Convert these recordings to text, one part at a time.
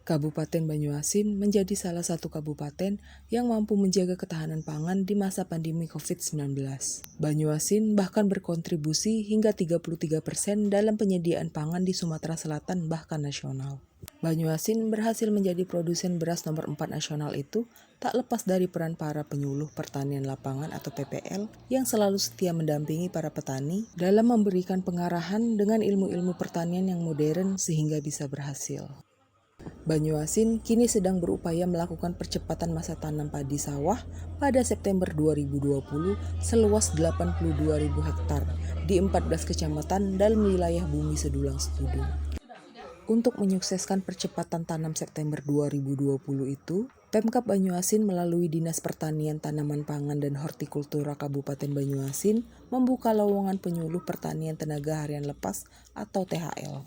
Kabupaten Banyuasin menjadi salah satu kabupaten yang mampu menjaga ketahanan pangan di masa pandemi COVID-19. Banyuasin bahkan berkontribusi hingga 33% dalam penyediaan pangan di Sumatera Selatan bahkan nasional. Banyuasin berhasil menjadi produsen beras nomor 4 nasional itu tak lepas dari peran para penyuluh pertanian lapangan atau PPL yang selalu setia mendampingi para petani dalam memberikan pengarahan dengan ilmu-ilmu pertanian yang modern sehingga bisa berhasil. Banyuasin kini sedang berupaya melakukan percepatan masa tanam padi sawah pada September 2020 seluas 82.000 hektar di 14 kecamatan dalam wilayah Bumi Sedulang Setudung. Untuk menyukseskan percepatan tanam September 2020 itu, Pemkab Banyuasin melalui Dinas Pertanian Tanaman Pangan dan Hortikultura Kabupaten Banyuasin membuka lowongan penyuluh pertanian tenaga harian lepas atau THL.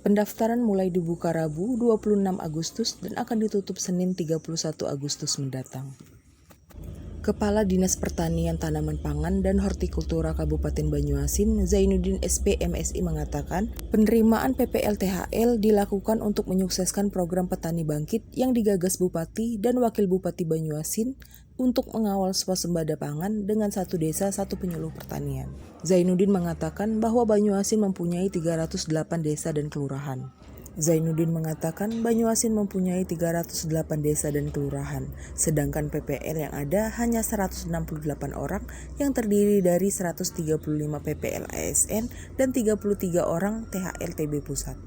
Pendaftaran mulai dibuka Rabu 26 Agustus dan akan ditutup Senin 31 Agustus mendatang. Kepala Dinas Pertanian Tanaman Pangan dan Hortikultura Kabupaten Banyuasin, Zainuddin SP MSI mengatakan, penerimaan PPL THL dilakukan untuk menyukseskan program Petani Bangkit yang digagas Bupati dan Wakil Bupati Banyuasin untuk mengawal swasembada pangan dengan satu desa satu penyuluh pertanian. Zainuddin mengatakan bahwa Banyuasin mempunyai 308 desa dan kelurahan. Zainuddin mengatakan Banyuasin mempunyai 308 desa dan kelurahan, sedangkan PPL yang ada hanya 168 orang yang terdiri dari 135 PPL ASN dan 33 orang THL TB Pusat.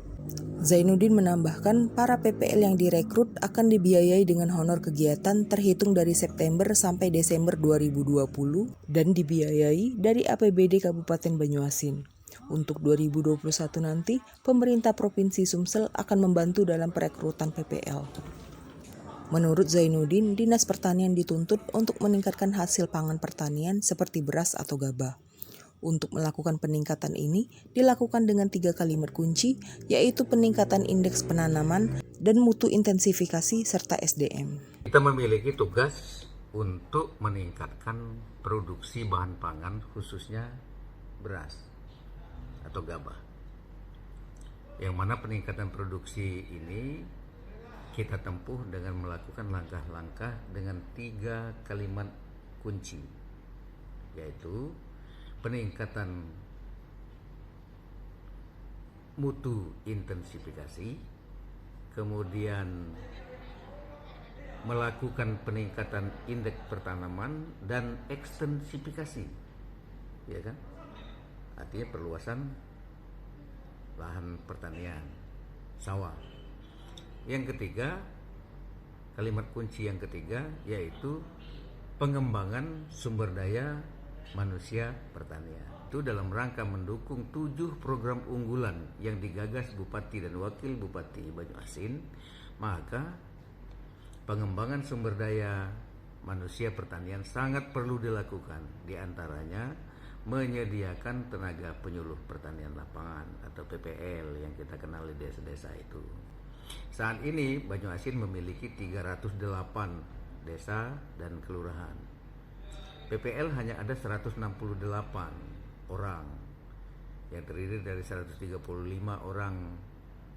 Zainuddin menambahkan para PPL yang direkrut akan dibiayai dengan honor kegiatan terhitung dari September sampai Desember 2020 dan dibiayai dari APBD Kabupaten Banyuasin. Untuk 2021 nanti, pemerintah Provinsi Sumsel akan membantu dalam perekrutan PPL. Menurut Zainuddin, Dinas Pertanian dituntut untuk meningkatkan hasil pangan pertanian seperti beras atau gabah. Untuk melakukan peningkatan ini dilakukan dengan 3 kalimat kunci, yaitu peningkatan indeks penanaman dan mutu intensifikasi serta SDM. Kita memiliki tugas untuk meningkatkan produksi bahan pangan khususnya beras atau gabah. Yang mana peningkatan produksi ini kita tempuh dengan melakukan langkah-langkah dengan 3 kalimat kunci, yaitu peningkatan mutu intensifikasi, kemudian melakukan peningkatan indeks pertanaman dan ekstensifikasi, ya kan? Artinya perluasan lahan pertanian sawah. Yang ketiga, kalimat kunci yang ketiga yaitu pengembangan sumber daya manusia pertanian. Itu dalam rangka mendukung 7 program unggulan yang digagas Bupati dan Wakil Bupati Banyuasin, maka pengembangan sumber daya manusia pertanian sangat perlu dilakukan. Di antaranya menyediakan tenaga penyuluh pertanian lapangan atau PPL yang kita kenal di desa-desa itu. Saat ini Banyuasin memiliki 308 desa dan kelurahan. PPL hanya ada 168 orang yang terdiri dari 135 orang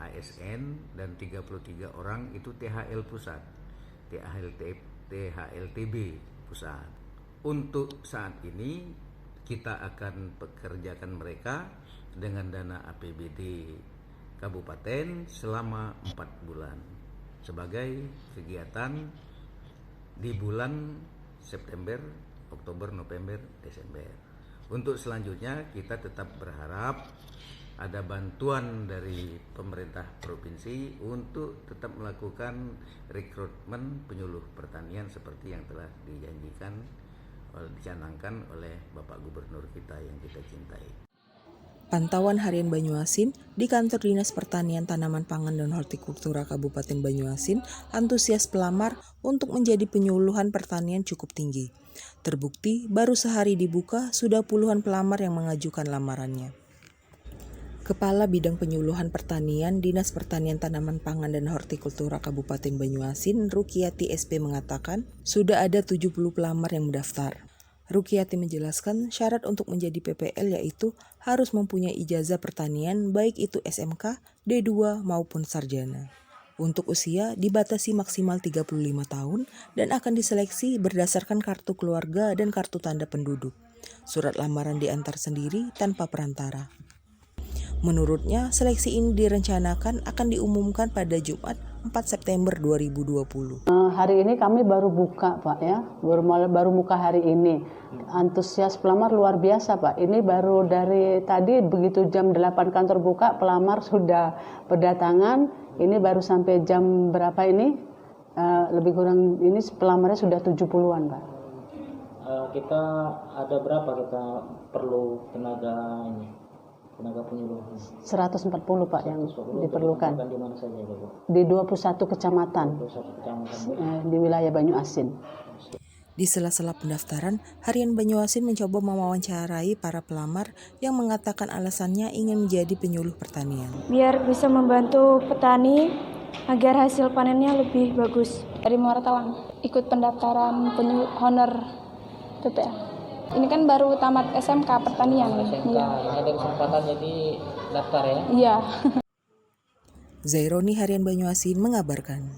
ASN dan 33 orang itu THL pusat, THL TB pusat. Untuk saat ini kita akan pekerjakan mereka dengan dana APBD Kabupaten selama 4 bulan sebagai kegiatan di bulan September, Oktober, November, Desember. Untuk selanjutnya kita tetap berharap ada bantuan dari pemerintah provinsi untuk tetap melakukan rekrutmen penyuluh pertanian seperti yang telah dicanangkan oleh Bapak Gubernur kita yang kita cintai. Pantauan harian Banyuasin di Kantor Dinas Pertanian Tanaman Pangan dan Hortikultura Kabupaten Banyuasin, antusias pelamar untuk menjadi penyuluhan pertanian cukup tinggi. Terbukti baru sehari dibuka sudah puluhan pelamar yang mengajukan lamarannya. Kepala Bidang Penyuluhan Pertanian Dinas Pertanian Tanaman Pangan dan Hortikultura Kabupaten Banyuasin, Rukiati SP mengatakan sudah ada 70 pelamar yang mendaftar. Rukiati menjelaskan syarat untuk menjadi PPL yaitu harus mempunyai ijazah pertanian baik itu SMK, D2 maupun sarjana. Untuk usia dibatasi maksimal 35 tahun dan akan diseleksi berdasarkan kartu keluarga dan kartu tanda penduduk. Surat lamaran diantar sendiri tanpa perantara. Menurutnya, seleksi ini direncanakan akan diumumkan pada Jumat 4 September 2020. Hari ini kami baru buka, Pak, ya. Baru buka hari ini. Antusias pelamar luar biasa, Pak. Ini baru dari tadi begitu jam 8 kantor buka, pelamar sudah berdatangan. Ini baru sampai jam berapa ini? Lebih kurang ini pelamarnya sudah 70-an, Pak. Kita ada berapa kita perlu tenaga penyuluh? 140, Pak, yang diperlukan. Di mana saja, Bu? Di 21 kecamatan. 21 kecamatan. Di wilayah Banyuasin. Di sela-sela pendaftaran, Harian Banyuasin mencoba mewawancarai para pelamar yang mengatakan alasannya ingin menjadi penyuluh pertanian. Biar bisa membantu petani agar hasil panennya lebih bagus. Dari Muara Tawang, ikut pendaftaran penyuluh honor PPA. Ini kan baru tamat SMK pertanian. SMK, Iya. ada kesempatan jadi daftar ya? Iya. Zaironi, Harian Banyuasin mengabarkan.